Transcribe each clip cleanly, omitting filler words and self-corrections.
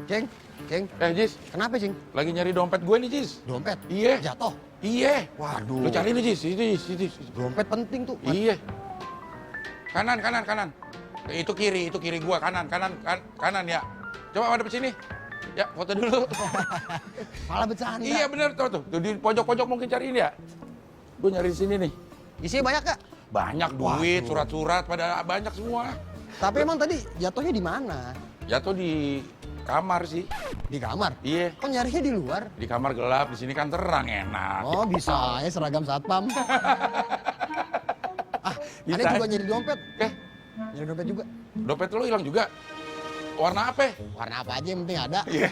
Ceng, Ceng. Jis, Kenapa, Ceng? lagi nyari dompet gue nih, Jis. Dompet? Iya. Jatuh? Iya. Waduh. Lu cari nih, Jis. Itu. Dompet penting tuh. Iya. Kanan. Itu kiri gua, kanan ya. Coba madep sini. Ya, foto dulu. Malah bercanda. Iya bener tuh. Tuh di pojok-pojok mungkin cariin ya. Gue nyari di sini nih. Isinya banyak, Kak? Banyak duit, Waduh. surat-surat pada banyak semua. Tapi emang tadi jatuhnya di mana? Jatuh di kamar sih. Di kamar? Iya. Kok nyarinya di luar? Di kamar gelap, di sini kan terang enak. Oh, bisa ya seragam satpam. Aneh Bisa. juga nyari dompet. Nyari dompet juga. Dompet lo hilang juga. Warna apa? Warna apa aja yang penting ada. Iya.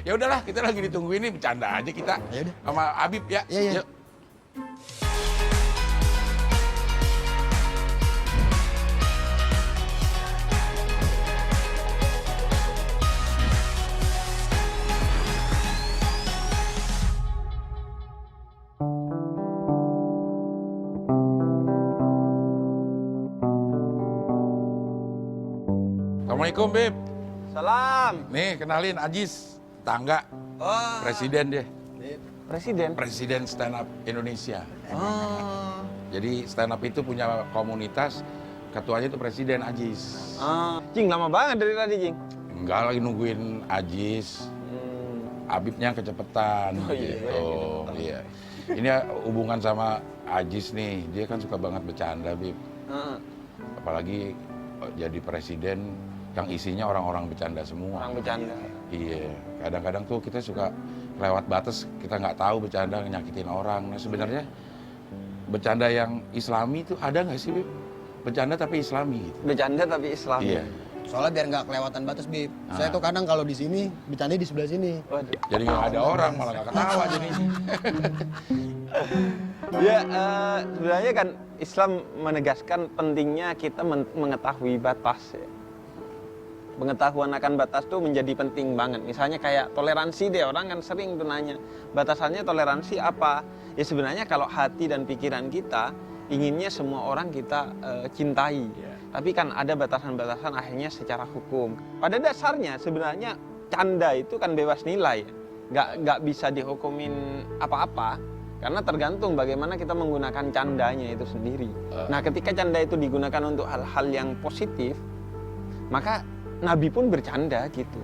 Ya udahlah, kita lagi ditungguin nih, bercanda aja kita. Ya udah. Sama Habib ya. Iya. Yuk. Assalamualaikum, Bib. Salam. Nih, kenalin Ajis, tangga, Oh, presiden deh. presiden. Presiden Stand Up Indonesia. Oh. Jadi stand up itu punya komunitas, ketuanya itu Presiden Ajis. Jing lama banget dari tadi, Jing. Enggak, lagi nungguin Ajis. Habibnya kecepetan Oh, iya, gitu. Iya. Ini hubungan sama Ajis nih, dia kan suka banget bercanda, Bib. Apalagi jadi presiden yang isinya orang-orang bercanda semua. Orang bercanda. Iya, kadang-kadang tuh kita suka lewat batas, kita nggak tahu bercanda nyakitin orang. Nah sebenarnya bercanda yang Islami itu ada nggak sih, Bib? Bercanda tapi Islami gitu. Bercanda tapi Islam. Iya. Soalnya biar nggak kelewatan batas, Bib. Saya tuh kadang kalau di sini, bercanda di sebelah sini. Waduh. Jadi nggak ada orang, malah nggak ketawa jadi. Ya, sebenarnya kan Islam menegaskan pentingnya kita mengetahui batas ya. Pengetahuan akan batas tuh menjadi penting banget. Misalnya kayak toleransi deh, orang kan sering tuh nanya, batasannya toleransi apa? Ya sebenarnya kalau hati dan pikiran kita inginnya semua orang kita cintai. Tapi kan ada batasan-batasan akhirnya secara hukum. Pada dasarnya sebenarnya canda itu kan bebas nilai. Nggak bisa dihukumin apa-apa. Karena tergantung bagaimana kita menggunakan candanya itu sendiri. Nah ketika canda itu digunakan untuk hal-hal yang positif, maka Nabi pun bercanda gitu.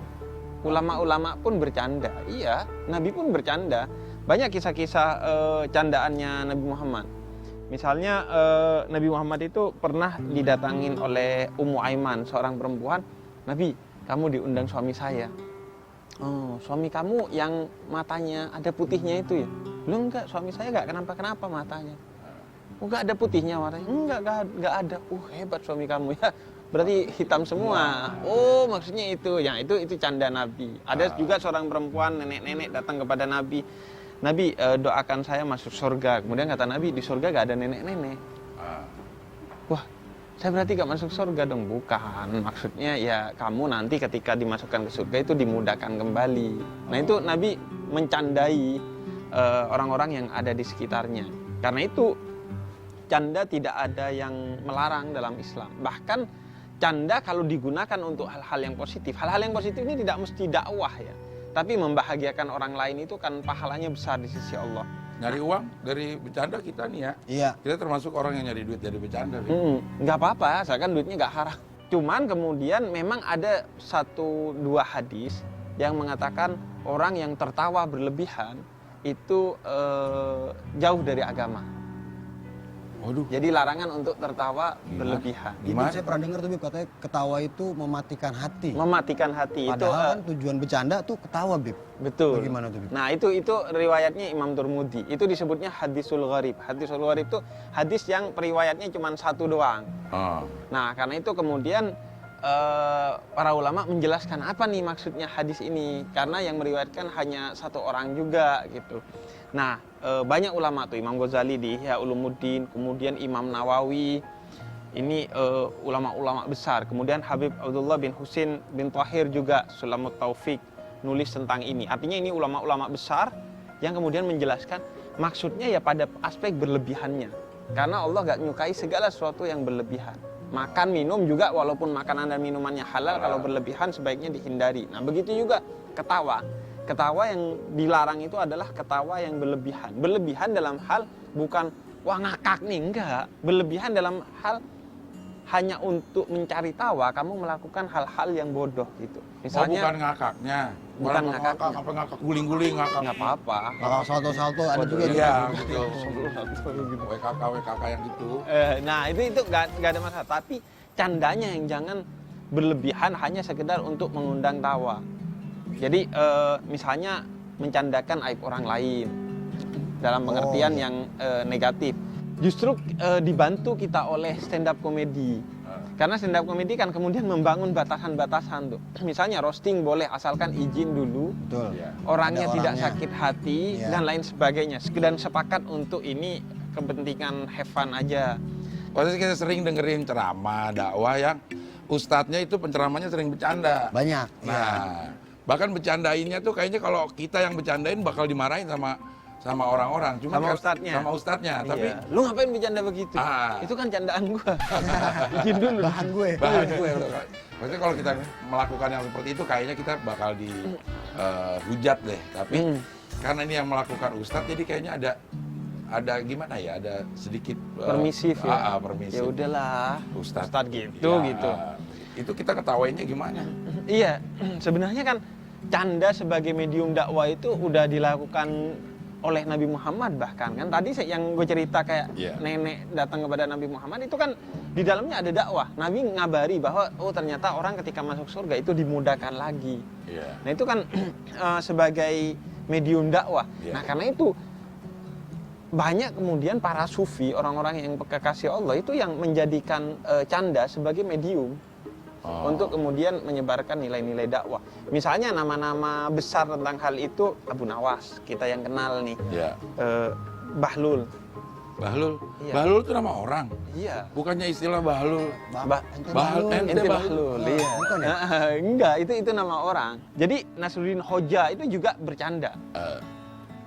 Ulama-ulama pun bercanda. Iya, Nabi pun bercanda. Banyak kisah-kisah candaannya Nabi Muhammad. Misalnya Nabi Muhammad itu pernah didatangin oleh Ummu Aiman, seorang perempuan. Nabi, kamu diundang suami saya. Oh, suami kamu yang matanya ada putihnya itu ya? Belum, enggak, suami saya enggak kenapa-kenapa matanya. Oh, enggak ada putihnya matanya? Enggak ada. Hebat suami kamu ya. Berarti hitam semua. Oh, maksudnya itu. Yang itu canda Nabi. Ada juga seorang perempuan, nenek-nenek datang kepada Nabi. Nabi, doakan saya masuk surga. Kemudian kata Nabi, di surga enggak ada nenek-nenek. Wah, saya berarti gak masuk surga dong? Bukan, maksudnya ya kamu nanti ketika dimasukkan ke surga itu dimudahkan kembali. Nah itu Nabi mencandai orang-orang yang ada di sekitarnya. Karena itu canda tidak ada yang melarang dalam Islam. Bahkan canda kalau digunakan untuk hal-hal yang positif. Hal-hal yang positif ini tidak mesti dakwah ya. Tapi membahagiakan orang lain itu kan pahalanya besar di sisi Allah. Nyari uang dari bercanda kita nih ya. Iya. Kita termasuk orang yang nyari duit dari bercanda. Nggak apa-apa, asalkan duitnya nggak haram. Cuman kemudian memang ada 1-2 hadis yang mengatakan orang yang tertawa berlebihan itu jauh dari agama. Waduh. Jadi larangan untuk tertawa berlebihan. Itu Gimana? saya pernah dengar tuh, Bib, katanya ketawa itu mematikan hati. Mematikan hati itu Padahal kan tujuan bercanda tuh ketawa, Bib. betul. Bagaimana tuh, Bib? Nah itu riwayatnya Imam Turmudi. Itu disebutnya hadisul gharib. Hadisul gharib itu hadis yang periwayatnya cuma 1 doang. Nah karena itu kemudian para ulama menjelaskan apa nih maksudnya hadis ini. Karena yang meriwayatkan hanya 1 orang juga gitu. Nah banyak ulama tuh, Imam Ghazali di Ihya Ulumuddin, kemudian Imam Nawawi. Ini ulama-ulama besar. Kemudian Habib Abdullah bin Husin bin Thahir juga Sulamut Taufik nulis tentang ini. Artinya ini ulama-ulama besar yang kemudian menjelaskan maksudnya ya pada aspek berlebihannya. Karena Allah gak menyukai segala sesuatu yang berlebihan. Makan, minum juga, walaupun makanan dan minumannya halal, kalau berlebihan sebaiknya dihindari. Nah, begitu juga ketawa. Ketawa yang dilarang itu adalah ketawa yang berlebihan. Berlebihan dalam hal bukan, wah ngakak nih, enggak. Berlebihan dalam hal hanya untuk mencari tawa, kamu melakukan hal-hal yang bodoh gitu. Misalnya, bukan ngakaknya. Bukan Malah ngakaknya. Apa ngakak guling-guling ngakak. nggak apa-apa. Kalau salto-salto ada juga Iya, gitu. gitu. WKK yang gitu. Nah, itu nggak ada masalah. Tapi candanya yang jangan berlebihan hanya sekedar untuk mengundang tawa. Jadi misalnya mencandakan aib orang lain dalam pengertian yang negatif. Justru dibantu kita oleh stand up comedy. Karena stand up comedy kan kemudian membangun batasan-batasan tuh. Misalnya roasting boleh asalkan izin dulu. Betul. Iya. Orangnya Ada tidak orangnya. sakit hati Iya. dan lain sebagainya. Dan sepakat untuk ini kepentingan have fun aja. Pasti kita sering dengerin ceramah, dakwah yang ustadznya itu penceramahnya sering bercanda. Banyak. Iya. Nah, bahkan bercandainnya tuh kayaknya kalau kita yang bercandain bakal dimarahin sama orang-orang. Cuma Sama kan- ustadznya. Sama ustadznya. Tapi Iya. Lu ngapain bercanda begitu? Ah. Itu kan candaan gua. Izin dulu. Bahan gue. bahan gue. Maksudnya kalau kita melakukan yang seperti itu kayaknya kita bakal dihujat deh. Tapi karena ini yang melakukan ustadz, jadi kayaknya ada gimana ya? Ada sedikit Permisif ya. permisif. Ya udahlah. Ustadz gitu Ya, gitu. Itu kita ketawainnya gimana? Iya, sebenarnya kan canda sebagai medium dakwah itu udah dilakukan oleh Nabi Muhammad bahkan kan tadi yang gue cerita kayak Iya. nenek datang kepada Nabi Muhammad itu kan di dalamnya ada dakwah. Nabi ngabari bahwa oh ternyata orang ketika masuk surga itu dimudahkan lagi. Iya. Nah itu kan sebagai medium dakwah. Iya. Nah karena itu banyak kemudian para sufi, orang-orang yang kekasih Allah itu yang menjadikan canda sebagai medium untuk kemudian menyebarkan nilai-nilai dakwah. Misalnya nama-nama besar tentang hal itu Abu Nawas, kita yang kenal nih. Iya. Bahlul. Bahlul. Iya. Bahlul itu nama orang. Iya. Bukannya istilah bahlul. Ente Bahlul. Bahlul. Ente Bahlul. Bahlul, iya. Bukan ya? Enggak, itu nama orang. Jadi Nasruddin Hoja itu juga bercanda.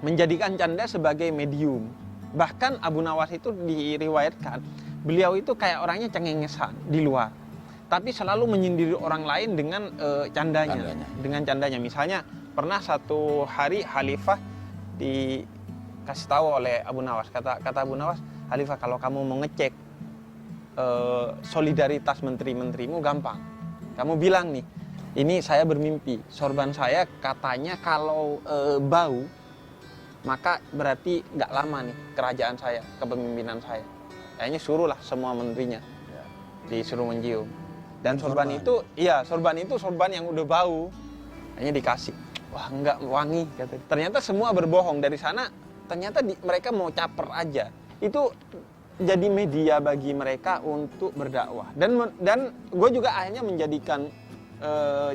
Menjadikan canda sebagai medium. Bahkan Abu Nawas itu diriwayatkan, beliau itu kayak orangnya cengengesan di luar. Tapi selalu menyindir orang lain dengan candanya. Dengan candanya. Misalnya pernah satu hari Khalifah dikasih tahu oleh Abu Nawas. Kata Abu Nawas, Khalifah kalau kamu mau ngecek solidaritas menteri-menterimu gampang. Kamu bilang nih, ini saya bermimpi, sorban saya katanya kalau bau, maka berarti nggak lama nih kerajaan saya, kepemimpinan saya. Kayaknya suruhlah semua menterinya, disuruh mencium. Dan sorban itu, iya sorban itu sorban yang udah bau, hanya dikasih. Wah nggak wangi, kata. Ternyata semua berbohong dari sana. Ternyata mereka mau caper aja. Itu jadi media bagi mereka untuk berdakwah. Dan gue juga akhirnya menjadikan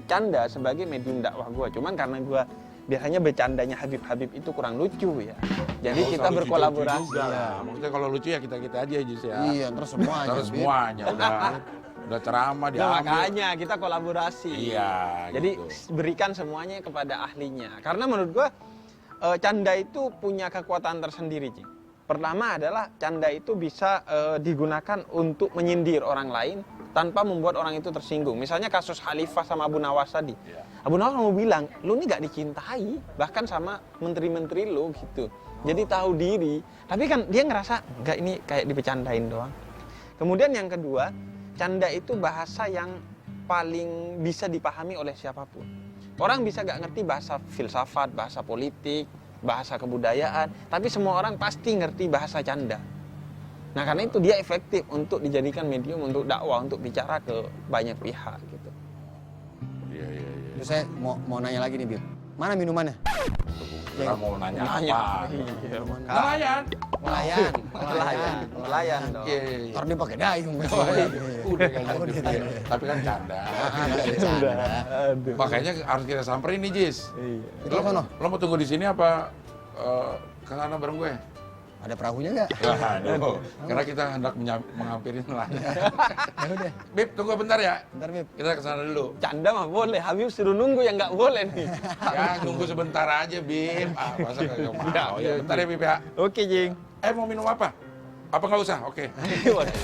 canda sebagai medium dakwah gue. Cuman karena gue biasanya bercandanya Habib itu kurang lucu ya. Jadi kita berkolaborasi. Maksudnya kalau lucu ya kita aja Jus ya. Iya, terus semuanya. Terus semuanya udah ceramah Nah, diambil. makanya kita kolaborasi. Iya. Jadi gitu. berikan semuanya kepada ahlinya. Karena menurut gua canda itu punya kekuatan tersendiri, Cing. Pertama adalah canda itu bisa digunakan untuk menyindir orang lain tanpa membuat orang itu tersinggung. Misalnya kasus Khalifah sama Abu Nawas tadi. Iya. Abu Nawas mau bilang, lu ini gak dicintai, bahkan sama menteri-menteri lu gitu. Jadi tahu diri. Tapi kan dia ngerasa, enggak ini kayak dibecandain doang. Kemudian yang kedua, canda itu bahasa yang paling bisa dipahami oleh siapapun. Orang bisa gak ngerti bahasa filsafat, bahasa politik, bahasa kebudayaan, tapi semua orang pasti ngerti bahasa canda. Nah karena itu dia efektif untuk dijadikan medium untuk dakwah, untuk bicara ke banyak pihak gitu. Iya. Terus saya mau nanya lagi nih, Bib. Mana minumannya? Kita mau nanya apa? Iya, Nelayan. Nelayan dong. Iya. Ntar dia pakai dayung. Udah kayaknya. Tapi kan canda. Aduh. Makanya harus kita samperin nih, Jis. Iya. Itu sono. Lo mau tunggu di sini apa ke sana bareng gue? Ada perahunya nggak? Aduh, karena kita hendak menghampiri nelayan. Ya udah. Bib, tunggu bentar ya. Bentar, Bib. Kita ke sana dulu. Canda mah boleh, Habib suruh nunggu yang nggak boleh nih. Ya, nunggu sebentar aja, Bib. Masa kagak mau? Ya, Ya, bentar ya, Bib ya. Oke, Jing. Mau minum apa? Apa nggak usah? Oke. Waduh.